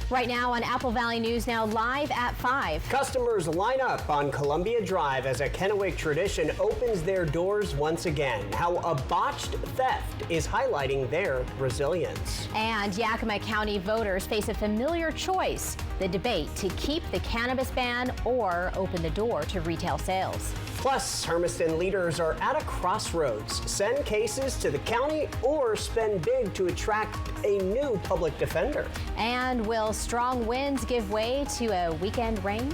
Right now on Apple Valley News Now, live at 5. Customers line up on Columbia Drive as a Kennewick tradition opens their doors once again. How a botched theft is highlighting their resilience. And Yakima County voters face a familiar choice, the debate to keep the cannabis ban or open the door to retail sales. Plus, Hermiston leaders are at a crossroads. Send cases to the county or spend big to attract a new public defender. And will strong winds give way to a weekend rain?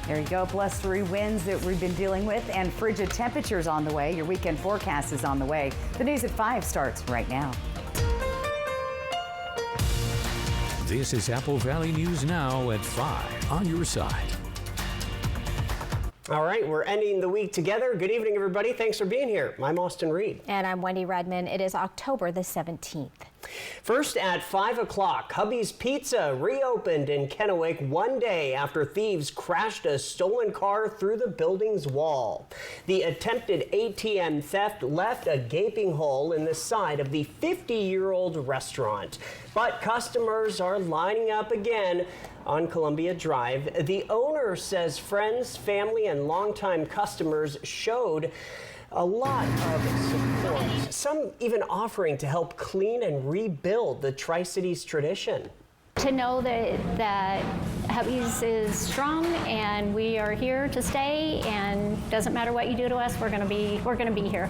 There you go, blustery winds that we've been dealing with and frigid temperatures on the way. Your weekend forecast is on the way. The news at 5 starts right now. This is Apple Valley News Now at 5 on your side. All right, we're ending the week together. Good evening, everybody. Thanks for being here. I'm Austin Reed. And I'm Wendy Redman. It is October the 17th. First at 5 o'clock, Hubby's Pizza reopened in Kennewick one day after thieves crashed a stolen car through the building's wall. The attempted ATM theft left a gaping hole in the side of the 50-year-old restaurant. But customers are lining up again on Columbia Drive. The owner says friends, family, and longtime customers showed a lot of support, some even offering to help clean and rebuild the Tri-Cities tradition. To know that Hubby's is strong and we are here to stay, and doesn't matter what you do to us, we're gonna be here.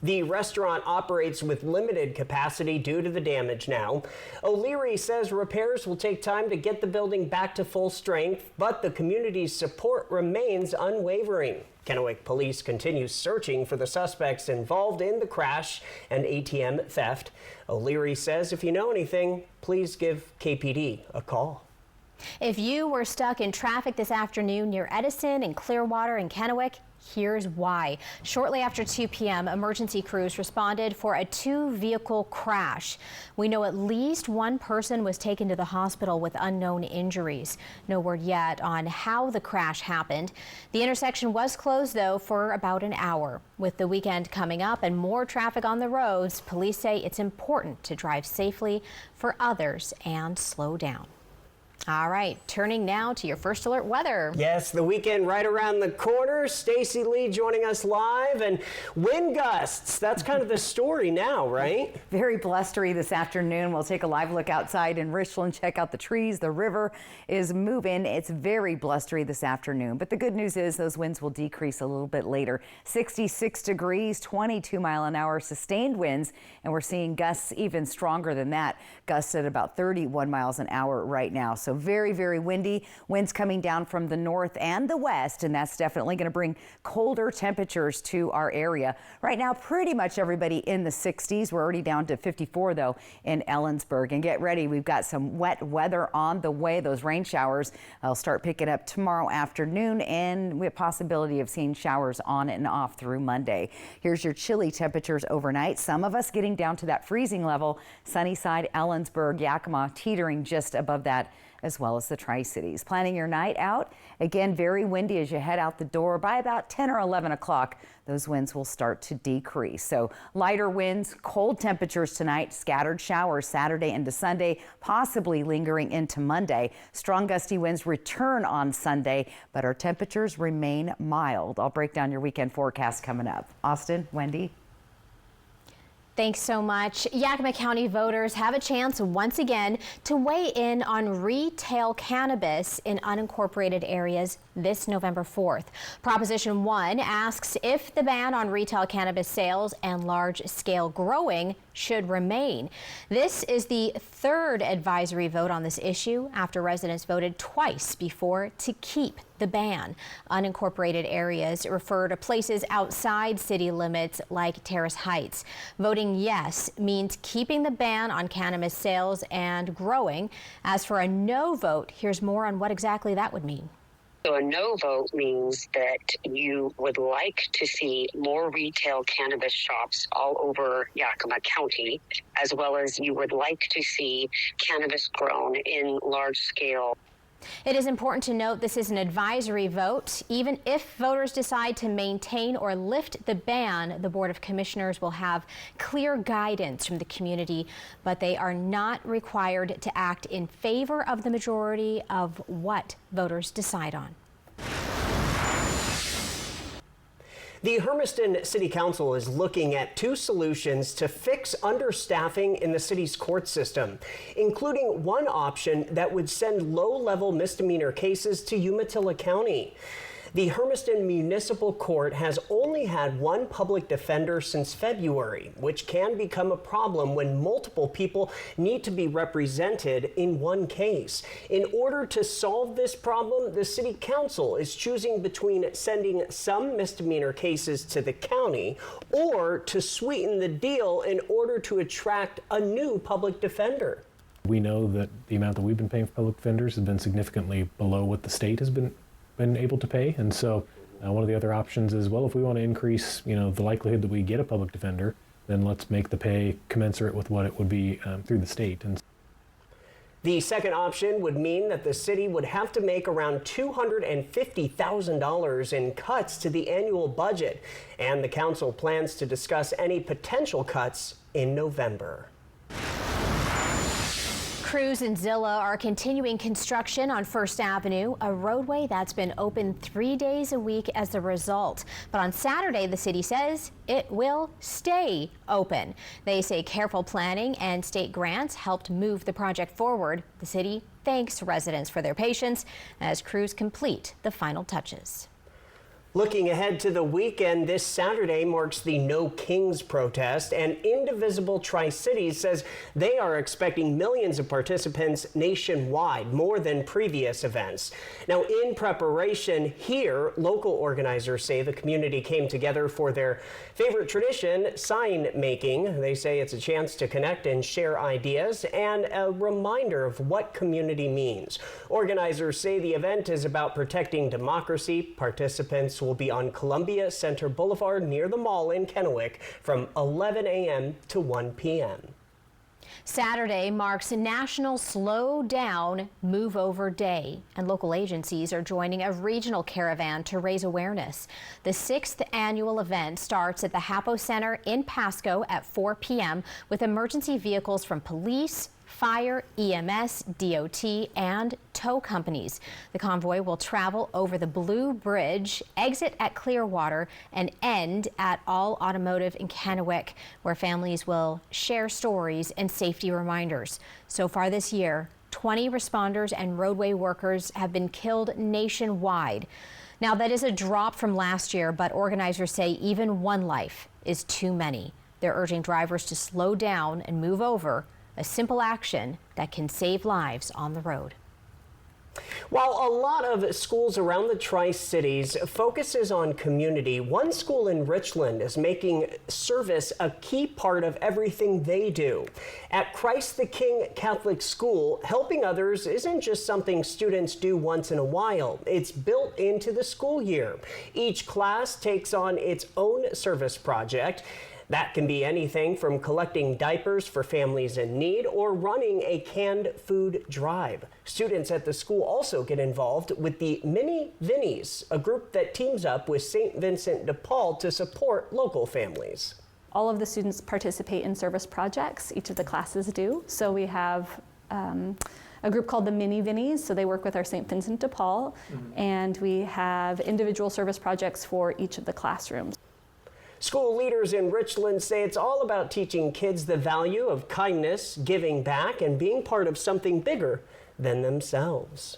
The restaurant operates with limited capacity due to the damage now. O'Leary says repairs will take time to get the building back to full strength, but the community's support remains unwavering. Kennewick police continue searching for the suspects involved in the crash and ATM theft. O'Leary says if you know anything, please give KPD a call. If you were stuck in traffic this afternoon near Edison and Clearwater and Kennewick, here's why. Shortly after 2 p.m., emergency crews responded for a 2-vehicle crash. We know at least one person was taken to the hospital with unknown injuries. No word yet on how the crash happened. The intersection was closed, though, for about an hour. With the weekend coming up and more traffic on the roads, police say it's important to drive safely for others and slow down. All right, turning now to your first alert weather. Yes, the weekend right around the corner. Stacy Lee joining us live, and wind gusts. That's kind of the story now, right? Very blustery this afternoon. We'll take a live look outside in Richland, check out the trees. The river is moving. It's very blustery this afternoon, but the good news is those winds will decrease a little bit later. 66 degrees, 22-mile-an-hour sustained winds, and we're seeing gusts even stronger than that. Gusts at about 31 miles an hour right now. So very, very windy. Winds coming down from the north and the west, and that's definitely going to bring colder temperatures to our area. Right now, pretty much everybody in the 60s. We're already down to 54, though, in Ellensburg. And get ready. We've got some wet weather on the way. Those rain showers will start picking up tomorrow afternoon, and we have possibility of seeing showers on and off through Monday. Here's your chilly temperatures overnight. Some of us getting down to that freezing level. Sunnyside, Ellensburg, Yakima teetering just above that, as well as the Tri-Cities. Planning your night out, again, very windy as you head out the door. By about 10 or 11 o'clock, those winds will start to decrease. So lighter winds, cold temperatures tonight, scattered showers Saturday into Sunday, possibly lingering into Monday. Strong gusty winds return on Sunday, but our temperatures remain mild. I'll break down your weekend forecast coming up. Austin, Wendy. Thanks so much. Yakima County voters have a chance once again to weigh in on retail cannabis in unincorporated areas this November 4th. Proposition 1 asks if the ban on retail cannabis sales and large-scale growing should remain. This is the third advisory vote on this issue after residents voted twice before to keep the ban. Unincorporated areas refer to places outside city limits like Terrace Heights. Voting yes means keeping the ban on cannabis sales and growing. As for a no vote, here's more on what exactly that would mean. So a no vote means that you would like to see more retail cannabis shops all over Yakima County, as well as you would like to see cannabis grown in large scale. It is important to note this is an advisory vote. Even if voters decide to maintain or lift the ban, the Board of Commissioners will have clear guidance from the community, but they are not required to act in favor of the majority of what voters decide on. The Hermiston City Council is looking at 2 solutions to fix understaffing in the city's court system, including one option that would send low-level misdemeanor cases to Umatilla County. The Hermiston Municipal Court has only had one public defender since February, which can become a problem when multiple people need to be represented in one case. In order to solve this problem, the City Council is choosing between sending some misdemeanor cases to the county or to sweeten the deal in order to attract a new public defender. We know that the amount that we've been paying for public defenders has been significantly below what the state has been able to pay, and so one of the other options is, well, if we want to increase, the likelihood that we get a public defender, then let's make the pay commensurate with what it would be through the state. And the second option would mean that the city would have to make around $250,000 in cuts to the annual budget, and the council plans to discuss any potential cuts in November. Crews and Zillow are continuing construction on First Avenue, a roadway that's been open 3 days a week as a result. But on Saturday, the city says it will stay open. They say careful planning and state grants helped move the project forward. The city thanks residents for their patience as crews complete the final touches. Looking ahead to the weekend, this Saturday marks the No Kings protest, and Indivisible Tri-Cities says they are expecting millions of participants nationwide, more than previous events. Now, in preparation here, local organizers say the community came together for their favorite tradition, sign making. They say it's a chance to connect and share ideas and a reminder of what community means. Organizers say the event is about protecting democracy. Participants will be on Columbia Center Boulevard near the mall in Kennewick from 11 a.m. to 1 p.m. Saturday marks National Slow Down Move Over Day, and local agencies are joining a regional caravan to raise awareness. The 6th annual event starts at the Hapo Center in Pasco at 4 p.m. with emergency vehicles from police, fire, EMS, DOT, and tow companies. The convoy will travel over the Blue Bridge, exit at Clearwater, and end at All Automotive in Kennewick, where families will share stories and safety reminders. So far this year, 20 responders and roadway workers have been killed nationwide. Now, that is a drop from last year, but organizers say even one life is too many. They're urging drivers to slow down and move over, a simple action that can save lives on the road. While a lot of schools around the Tri-Cities focuses on community, one school in Richland is making service a key part of everything they do. At Christ the King Catholic School, helping others isn't just something students do once in a while. It's built into the school year. Each class takes on its own service project. That can be anything from collecting diapers for families in need or running a canned food drive. Students at the school also get involved with the Mini Vinnies, a group that teams up with St. Vincent de Paul to support local families. All of the students participate in service projects. Each of the classes do. So we have a group called the Mini Vinnies, so they work with our St. Vincent de Paul, and we have individual service projects for each of the classrooms. School leaders in Richland say it's all about teaching kids the value of kindness, giving back, and being part of something bigger than themselves.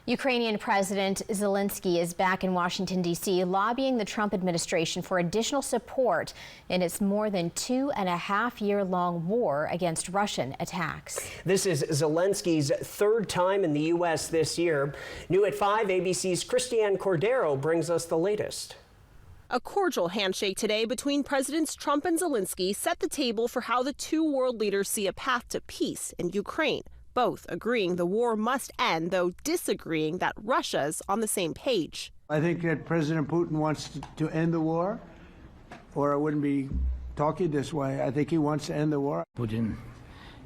Ukrainian President Zelensky is back in Washington, D.C., lobbying the Trump administration for additional support in its more than 2.5-year-long war against Russian attacks. This is Zelensky's third time in the U.S. this year. New at 5, ABC's Christiane Cordero brings us the latest. A cordial handshake today between Presidents Trump and Zelensky set the table for how the two world leaders see a path to peace in Ukraine. Both agreeing the war must end, though disagreeing that Russia's on the same page. I think that President Putin wants to end the war, or I wouldn't be talking this way. I think he wants to end the war. Putin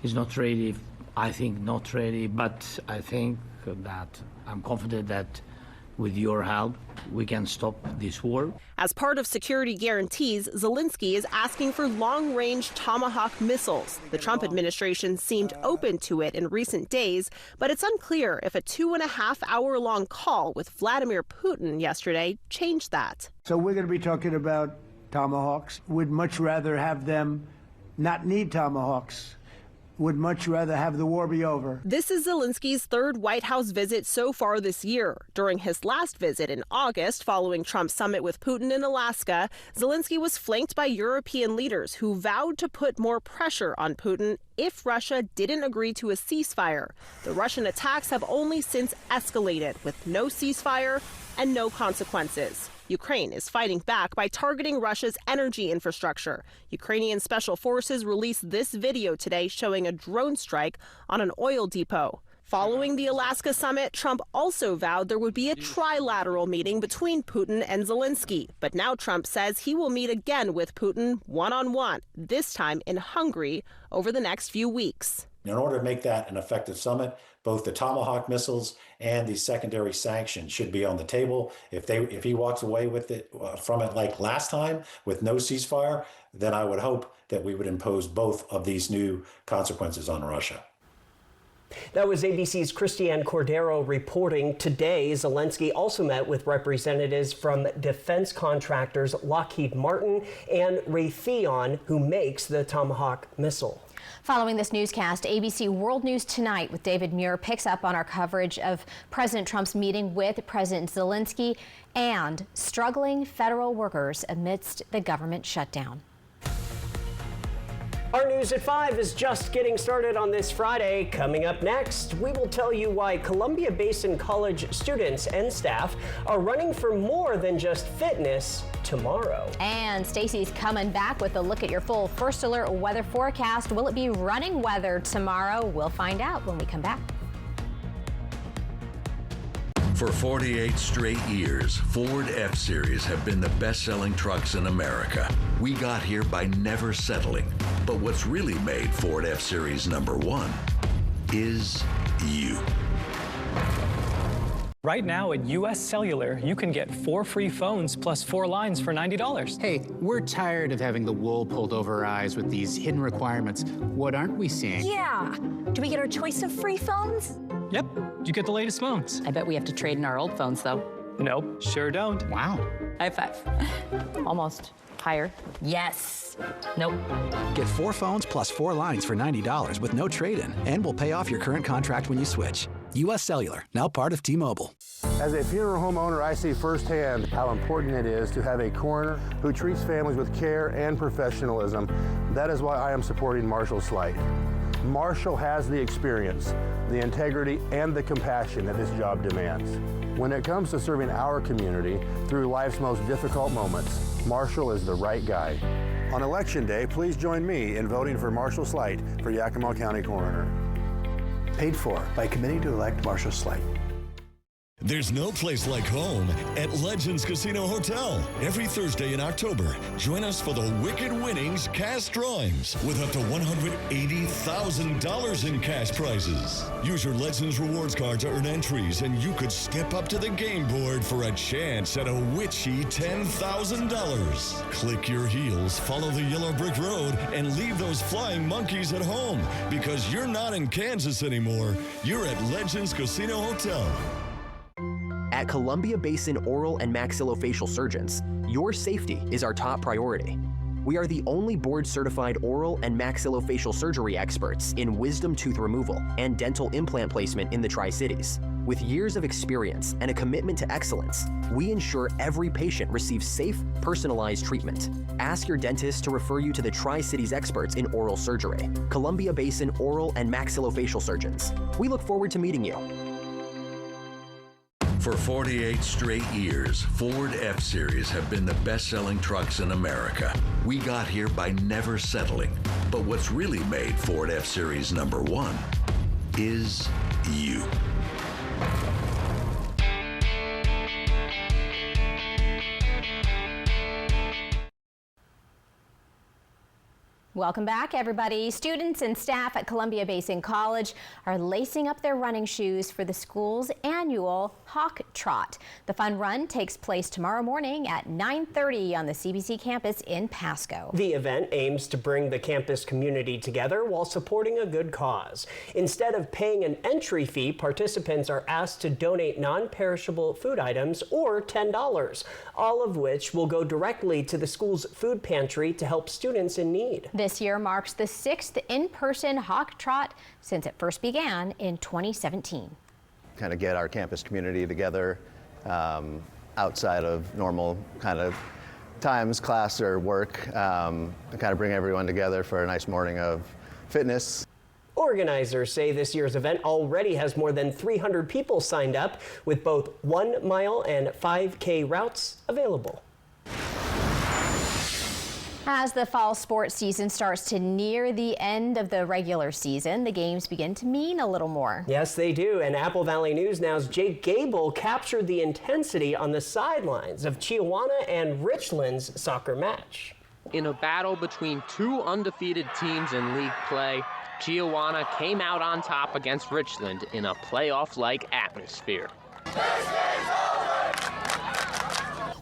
is not ready I think not ready, but I think that I'm confident that with your help, we can stop this war. As part of security guarantees, Zelensky is asking for long-range Tomahawk missiles. The Trump administration seemed open to it in recent days, but it's unclear if a 2.5-hour-long call with Vladimir Putin yesterday changed that. So we're going to be talking about Tomahawks. Would much rather have them not need Tomahawks. Would much rather have the war be over. This is Zelensky's third White House visit so far this year. During his last visit in August, following Trump's summit with Putin in Alaska, Zelensky was flanked by European leaders who vowed to put more pressure on Putin if Russia didn't agree to a ceasefire. The Russian attacks have only since escalated, with no ceasefire and no consequences. Ukraine is fighting back by targeting Russia's energy infrastructure. Ukrainian special forces released this video today showing a drone strike on an oil depot. Following the Alaska summit, Trump also vowed there would be a trilateral meeting between Putin and Zelensky. But now Trump says he will meet again with Putin one-on-one, this time in Hungary, over the next few weeks. In order to make that an effective summit, both the Tomahawk missiles and the secondary sanctions should be on the table. If he walks away with it from it like last time with no ceasefire, then I would hope that we would impose both of these new consequences on Russia. That was ABC's Christiane Cordero reporting. Today, Zelensky also met with representatives from defense contractors Lockheed Martin and Raytheon, who makes the Tomahawk missile. Following this newscast, ABC World News Tonight with David Muir picks up on our coverage of President Trump's meeting with President Zelensky and struggling federal workers amidst the government shutdown. Our news at 5 is just getting started on this Friday. Coming up next, we will tell you why Columbia Basin College students and staff are running for more than just fitness tomorrow. And Stacy's coming back with a look at your full First Alert weather forecast. Will it be running weather tomorrow? We'll find out when we come back. For 48 straight years, Ford F-Series have been the best-selling trucks in America. We got here by never settling. But what's really made Ford F-Series #1 is you. Right now at US Cellular, you can get 4 free phones plus 4 lines for $90. Hey, we're tired of having the wool pulled over our eyes with these hidden requirements. What aren't we seeing? Yeah. Do we get our choice of free phones? Yep, you get the latest phones. I bet we have to trade in our old phones, though. Nope, sure don't. Wow. High five. Almost. Higher. Yes. Nope. Get 4 phones plus 4 lines for $90 with no trade-in, and we'll pay off your current contract when you switch. US Cellular, now part of T-Mobile. As a funeral home owner, I see firsthand how important it is to have a coroner who treats families with care and professionalism. That is why I am supporting Marshall Slight. Marshall has the experience, the integrity, and the compassion that his job demands. When it comes to serving our community through life's most difficult moments, Marshall is the right guy. On Election Day, please join me in voting for Marshall Slight for Yakima County Coroner. Paid for by Committee to Elect Marshall Slight. There's no place like home at Legends Casino Hotel. Every Thursday in October, join us for the Wicked Winnings cash drawings with up to $180,000 in cash prizes. Use your Legends rewards card to earn entries, and you could step up to the game board for a chance at a witchy $10,000. Click your heels, follow the yellow brick road, and leave those flying monkeys at home, because you're not in Kansas anymore. You're at Legends Casino Hotel. At Columbia Basin Oral and Maxillofacial Surgeons, your safety is our top priority. We are the only board-certified oral and maxillofacial surgery experts in wisdom tooth removal and dental implant placement in the Tri-Cities. With years of experience and a commitment to excellence, we ensure every patient receives safe, personalized treatment. Ask your dentist to refer you to the Tri-Cities experts in oral surgery. Columbia Basin Oral and Maxillofacial Surgeons. We look forward to meeting you. For 48 straight years, Ford F-Series have been the best-selling trucks in America. We got here by never settling. But what's really made Ford F-Series #1 is you. Welcome back, everybody. Students and staff at Columbia Basin College are lacing up their running shoes for the school's annual Hawk Trot. The fun run takes place tomorrow morning at 9:30 on the CBC campus in Pasco. The event aims to bring the campus community together while supporting a good cause. Instead of paying an entry fee, participants are asked to donate non-perishable food items or $10, all of which will go directly to the school's food pantry to help students in need. This year marks the 6th in-person Hawk Trot since it first began in 2017. Kind of get our campus community together outside of normal kind of times, class or work, to kind of bring everyone together for a nice morning of fitness. Organizers say this year's event already has more than 300 people signed up, with both 1 mile and 5K routes available. As the fall sports season starts to near the end of the regular season, the games begin to mean a little more. Yes, they do. And Apple Valley News Now's Jake Gable captured the intensity on the sidelines of Chiawana and Richland's soccer match. In a battle between two undefeated teams in league play, Chiawana came out on top against Richland in a playoff-like atmosphere.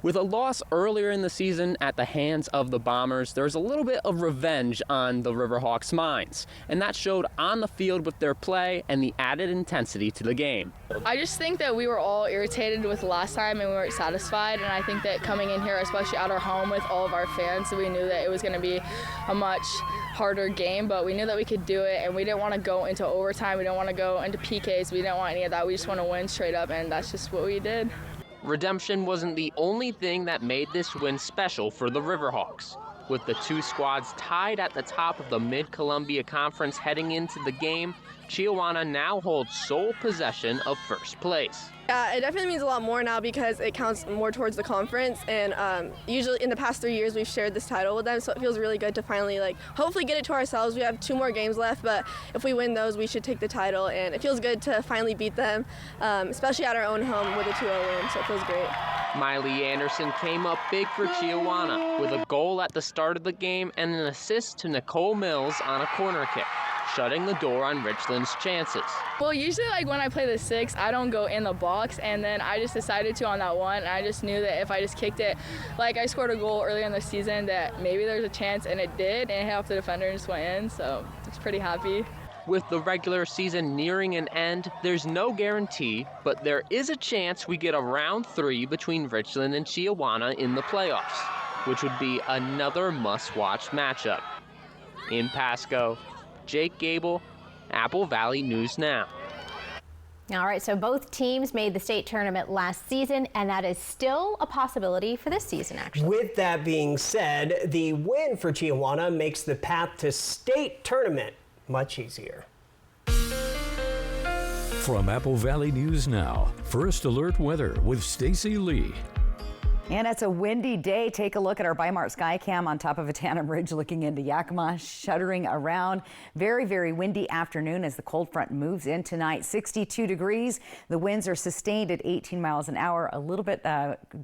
With a loss earlier in the season at the hands of the Bombers, there's a little bit of revenge on the Riverhawks' minds, and that showed on the field with their play and the added intensity to the game. I just think that we were all irritated with last time and we weren't satisfied, and I think that coming in here, especially at our home with all of our fans, we knew that it was going to be a much harder game, but we knew that we could do it, and we didn't want to go into overtime, we didn't want to go into PKs, we didn't want any of that, we just want to win straight up, and that's just what we did. Redemption wasn't the only thing that made this win special for the Riverhawks. With the two squads tied at the top of the Mid-Columbia Conference heading into the game, Chiawana now holds sole possession of first place. It definitely means a lot more now because it counts more towards the conference, and usually in the past 3 years we've shared this title with them, so it feels really good to finally hopefully get it to ourselves. We have 2 more games left, but if we win those we should take the title, and it feels good to finally beat them, especially at our own home with a 2-0 win, so it feels great. Miley Anderson came up big for Chiawana with a goal at the start of the game and an assist to Nicole Mills on a corner kick, shutting the door on Richland's chances. Well, usually when I play the 6, I don't go in the box, and then I just decided to on that one, and I just knew that if I just kicked it, I scored a goal earlier in the season, that maybe there's a chance, and it did, and it hit off the defender and just went in, so I was pretty happy. With the regular season nearing an end, there's no guarantee, but there is a chance we get a round 3 between Richland and Chiawana in the playoffs, which would be another must-watch matchup. In Pasco, Jake Gable, Apple Valley News Now. All right, so both teams made the state tournament last season, and that is still a possibility for this season, actually. With that being said, the win for Chiawana makes the path to state tournament much easier. From Apple Valley News Now, First Alert Weather with Stacy Lee. And it's a windy day. Take a look at our Bi-Mart Skycam on top of a Tanum Ridge looking into Yakima, shuddering around. Very, very windy afternoon as the cold front moves in tonight. 62 degrees. The winds are sustained at 18 miles an hour. A little bit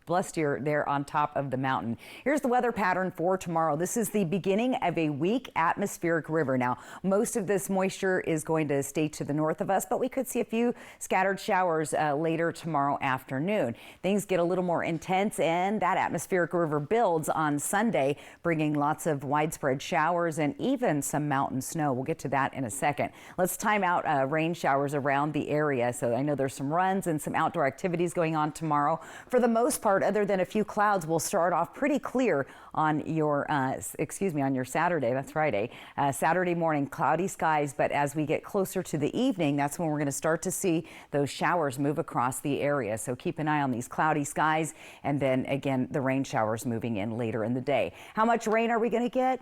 blustier there on top of the mountain. Here's the weather pattern for tomorrow. This is the beginning of a weak atmospheric river. Now, most of this moisture is going to stay to the north of us, but we could see a few scattered showers later tomorrow afternoon. Things get a little more intense, and that atmospheric river builds on Sunday, bringing lots of widespread showers and even some mountain snow. We'll get to that in a second. Let's time out rain showers around the area. So I know there's some runs and some outdoor activities going on tomorrow. For the most part, other than a few clouds, we'll start off pretty clear on your, on your Saturday. That's Friday. Saturday morning, cloudy skies, but as we get closer to the evening, that's when we're going to start to see those showers move across the area. So keep an eye on these cloudy skies, and then again, the rain showers moving in later in the day. How much rain are we going to get?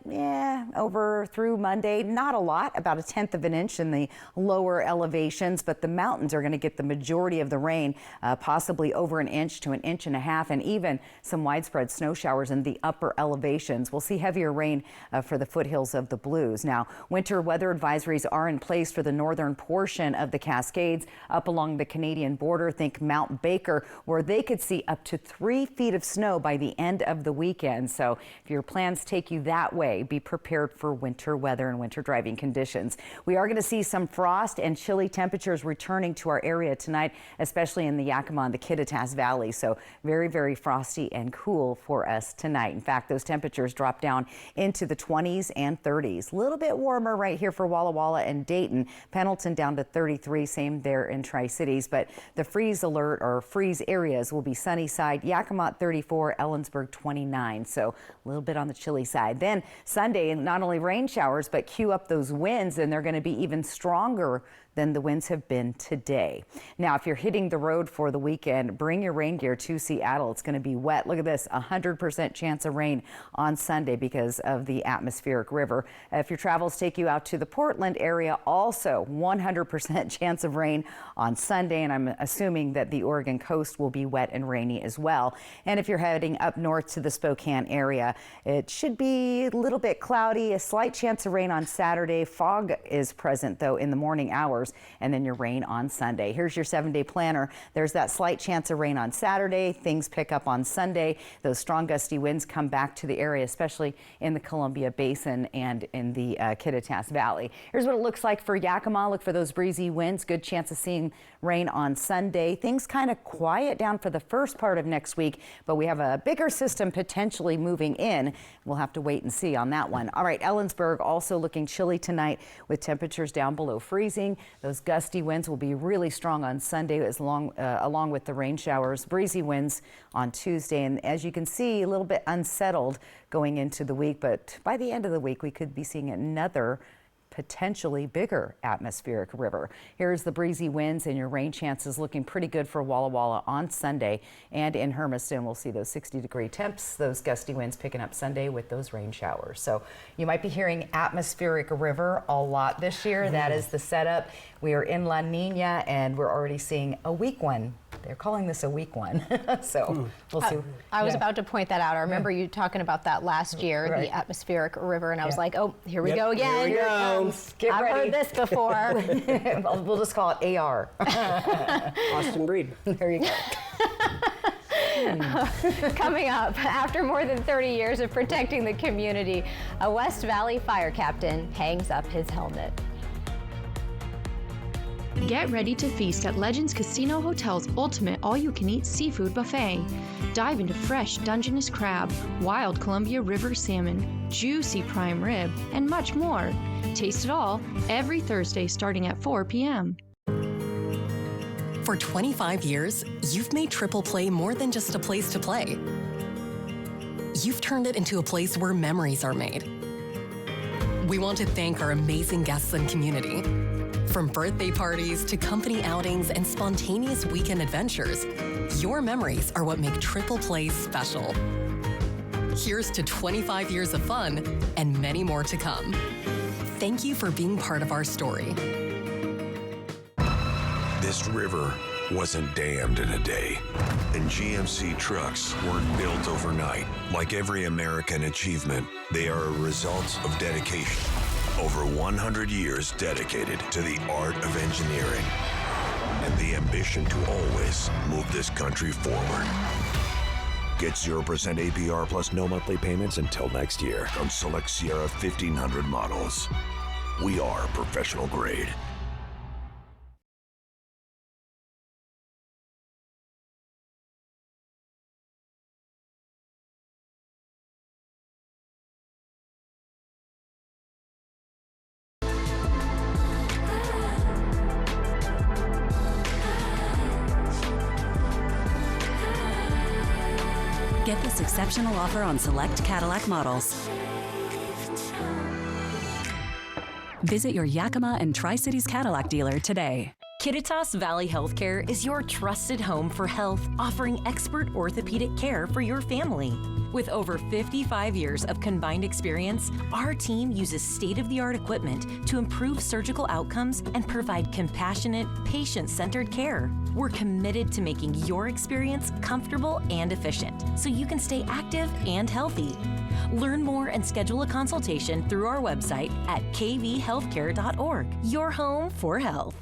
Over through Monday, not a lot, about 1/10 of an inch in the lower elevations, but the mountains are going to get the majority of the rain, possibly over 1 inch to 1.5 inches, and even some widespread snow showers in the upper elevations. We'll see heavier rain for the foothills of the Blues. Now, winter weather advisories are in place for the northern portion of the Cascades up along the Canadian border. Think Mount Baker, where they could see up to 3 feet feet of snow by the end of the weekend. So if your plans take you that way, be prepared for winter weather and winter driving conditions. We are going to see some frost and chilly temperatures returning to our area tonight, especially in the Yakima and the Kittitas Valley. So very, very frosty and cool for us tonight. In fact, those temperatures drop down into the 20s and 30s. A little bit warmer right here for Walla Walla and Dayton. Pendleton down to 33, same there in Tri-Cities. But the freeze alert or freeze areas will be Sunnyside, Yakima 34, Ellensburg 29. So a little bit on the chilly side. Then Sunday, not only rain showers, but cue up those winds, and they're going to be even stronger than the winds have been today. Now, if you're hitting the road for the weekend, bring your rain gear to Seattle. It's going to be wet. Look at this, 100% chance of rain on Sunday because of the atmospheric river. If your travels take you out to the Portland area, also 100% chance of rain on Sunday, and I'm assuming that the Oregon coast will be wet and rainy as well. And if you're heading up north to the Spokane area, it should be a little bit cloudy, a slight chance of rain on Saturday. Fog is present, though, in the morning hours, and then your rain on Sunday. Here's your 7-day planner. There's that slight chance of rain on Saturday. Things pick up on Sunday. Those strong gusty winds come back to the area, especially in the Columbia Basin and in the Kittitas Valley. Here's what it looks like for Yakima. Look for those breezy winds. Good chance of seeing rain on Sunday. Things kind of quiet down for the first part of next week, but we have a bigger system potentially moving in. We'll have to wait and see on that one. All right, Ellensburg also looking chilly tonight with temperatures down below freezing. Those gusty winds will be really strong on Sunday along with the rain showers. Breezy winds on Tuesday, and as you can see, a little bit unsettled going into the week, but by the end of the week we could be seeing another potentially bigger atmospheric river. Here's the breezy winds, and your rain chances looking pretty good for Walla Walla on Sunday. And in Hermiston, we'll see those 60-degree temps, those gusty winds picking up Sunday with those rain showers. So you might be hearing atmospheric river a lot this year. That is the setup. We are in La Nina, and we're already seeing a weak one. They're calling this a weak one. So we'll see. I was about to point that out. I remember you talking about that last year, Right. the atmospheric river, and I was like, oh, here we go again. Here we go. Get I've ready. heard this before. We'll just call it AR. Austin Breed. There you go. Coming up, after more than 30 years of protecting the community, a West Valley fire captain hangs up his helmet. Get ready to feast at Legends Casino Hotel's ultimate all-you-can-eat seafood buffet. Dive into fresh Dungeness crab, wild Columbia River salmon, juicy prime rib, and much more. Taste it all every Thursday starting at 4 p.m. For 25 years, you've made Triple Play more than just a place to play. You've turned it into a place where memories are made. We want to thank our amazing guests and community. From birthday parties to company outings and spontaneous weekend adventures, your memories are what make Triple Play special. Here's to 25 years of fun and many more to come. Thank you for being part of our story. This river wasn't dammed in a day, and GMC trucks weren't built overnight. Like every American achievement, they are a result of dedication. Over 100 years dedicated to the art of engineering and the ambition to always move this country forward. Get 0% APR plus no monthly payments until next year on select Sierra 1500 models. We are professional grade. Get this exceptional offer on select Cadillac models. Visit your Yakima and Tri-Cities Cadillac dealer today. Kittitas Valley Healthcare is your trusted home for health, offering expert orthopedic care for your family. With over 55 years of combined experience, our team uses state-of-the-art equipment to improve surgical outcomes and provide compassionate, patient-centered care. We're committed to making your experience comfortable and efficient, so you can stay active and healthy. Learn more and schedule a consultation through our website at kvhealthcare.org. Your home for health.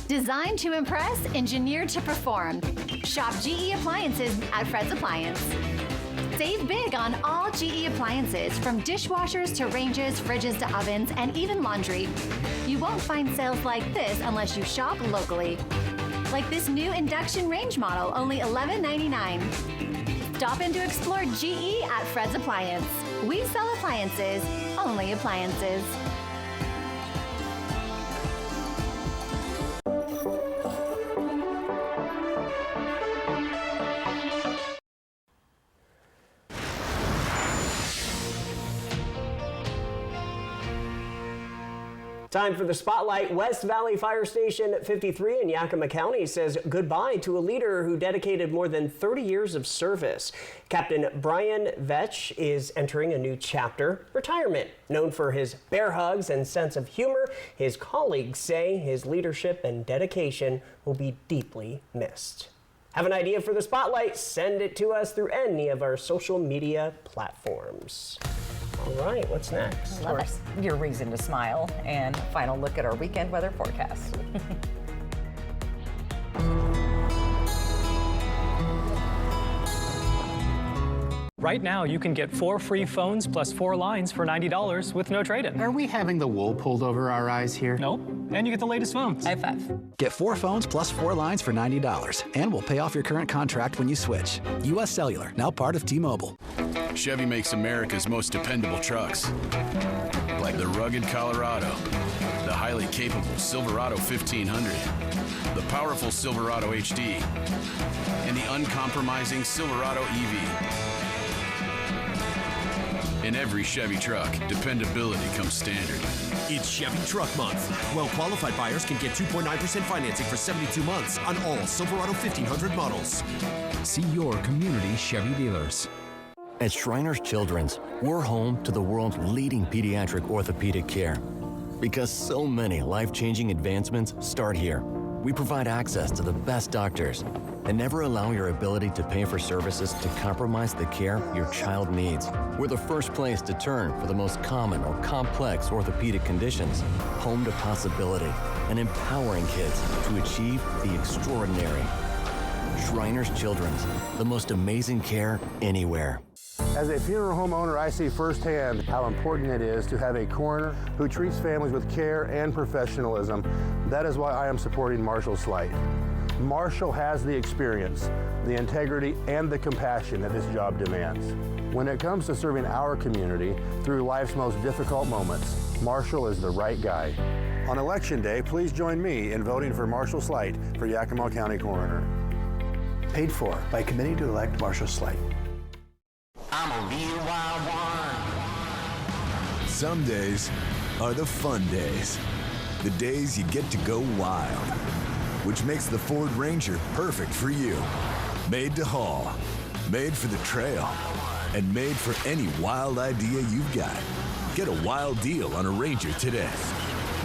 Designed to impress, engineered to perform. Shop GE Appliances at Fred's Appliance. Save big on all GE appliances, from dishwashers to ranges, fridges to ovens, and even laundry. You won't find sales like this unless you shop locally. Like this new induction range model, only $11.99. Stop in to explore GE at Fred's Appliance. We sell appliances, only appliances. Time for the Spotlight. West Valley Fire Station 53 in Yakima County says goodbye to a leader who dedicated more than 30 years of service. Captain Brian Vetch is entering a new chapter, retirement. Known for his bear hugs and sense of humor, his colleagues say his leadership and dedication will be deeply missed. Have an idea for the Spotlight? Send it to us through any of our social media platforms. All right, what's next? Of course, your reason to smile, and final look at our weekend weather forecast. Right now, you can get 4 free phones plus 4 lines for $90 with no trade-in. Are we having the wool pulled over our eyes here? Nope. And you get the latest phones. High five. Get 4 phones plus 4 lines for $90, and we'll pay off your current contract when you switch. U.S. Cellular, now part of T-Mobile. Chevy makes America's most dependable trucks, like the rugged Colorado, the highly capable Silverado 1500, the powerful Silverado HD, and the uncompromising Silverado EV. In every Chevy truck, dependability comes standard. It's Chevy Truck Month. Well-qualified buyers can get 2.9% financing for 72 months on all Silverado 1500 models. See your community Chevy dealers. At Shriners Children's, we're home to the world's leading pediatric orthopedic care. Because so many life-changing advancements start here. We provide access to the best doctors and never allow your ability to pay for services to compromise the care your child needs. We're the first place to turn for the most common or complex orthopedic conditions, home to possibility, and empowering kids to achieve the extraordinary. Shriners Children's, the most amazing care anywhere. As a funeral home owner, I see firsthand how important it is to have a coroner who treats families with care and professionalism. That is why I am supporting Marshall Slight. Marshall has the experience, the integrity, and the compassion that his job demands. When it comes to serving our community through life's most difficult moments, Marshall is the right guy. On Election Day, please join me in voting for Marshall Slight for Yakima County Coroner. Paid for by Committee to Elect Marshall Slight. I'm a real wild one. Some days are the fun days. The days you get to go wild, which makes the Ford Ranger perfect for you. Made to haul, made for the trail, and made for any wild idea you've got. Get a wild deal on a Ranger today.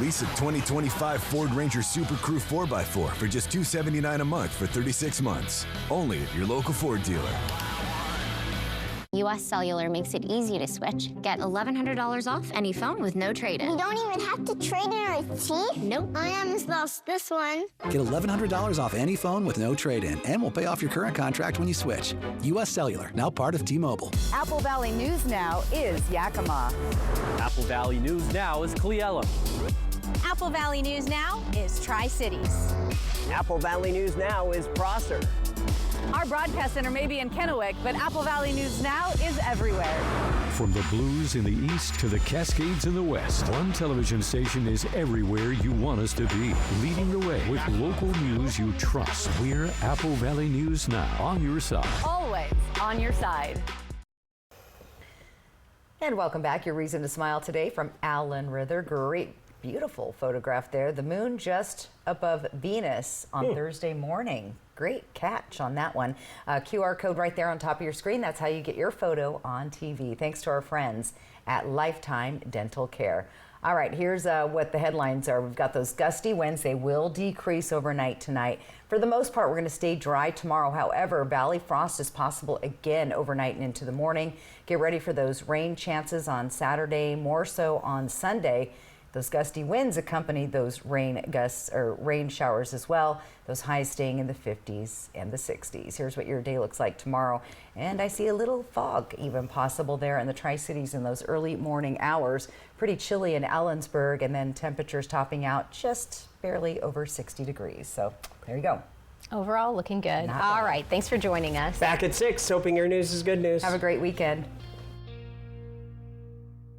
Lease a 2025 Ford Ranger Super Crew 4x4 for just $279 a month for 36 months. Only at your local Ford dealer. U.S. Cellular makes it easy to switch. Get $1,100 off any phone with no trade-in. We don't even have to trade in our teeth? Nope. I almost lost this one. Get $1,100 off any phone with no trade-in, and we'll pay off your current contract when you switch. U.S. Cellular, now part of T-Mobile. Apple Valley News Now is Yakima. Apple Valley News Now is Cle Elum. Apple Valley News Now is Tri-Cities. Apple Valley News Now is Prosser. Our broadcast center may be in Kennewick, but Apple Valley News Now is everywhere. From the Blues in the east to the Cascades in the west, one television station is everywhere you want us to be, leading the way with local news you trust. We're Apple Valley News Now, on your side. Always on your side. And welcome back. Your reason to smile today from Alan Rither. Great, beautiful photograph there. The moon just above Venus on Thursday morning. Great catch on that one. QR code right there on top of your screen. That's how you get your photo on TV. Thanks to our friends at Lifetime Dental Care. All right, here's what the headlines are. We've got those gusty winds. They will decrease overnight tonight. For the most part, we're going to stay dry tomorrow. However, valley frost is possible again overnight and into the morning. Get ready for those rain chances on Saturday, more so on Sunday. Those gusty winds accompanied those rain gusts or rain showers as well. Those highs staying in the 50s and the 60s. Here's what your day looks like tomorrow. And I see a little fog even possible there in the Tri-Cities in those early morning hours. Pretty chilly in Ellensburg, and then temperatures topping out just barely over 60 degrees. So there you go. Overall, looking good. Not All bad. right. Thanks for joining us. Back at 6, hoping your news is good news. Have a great weekend.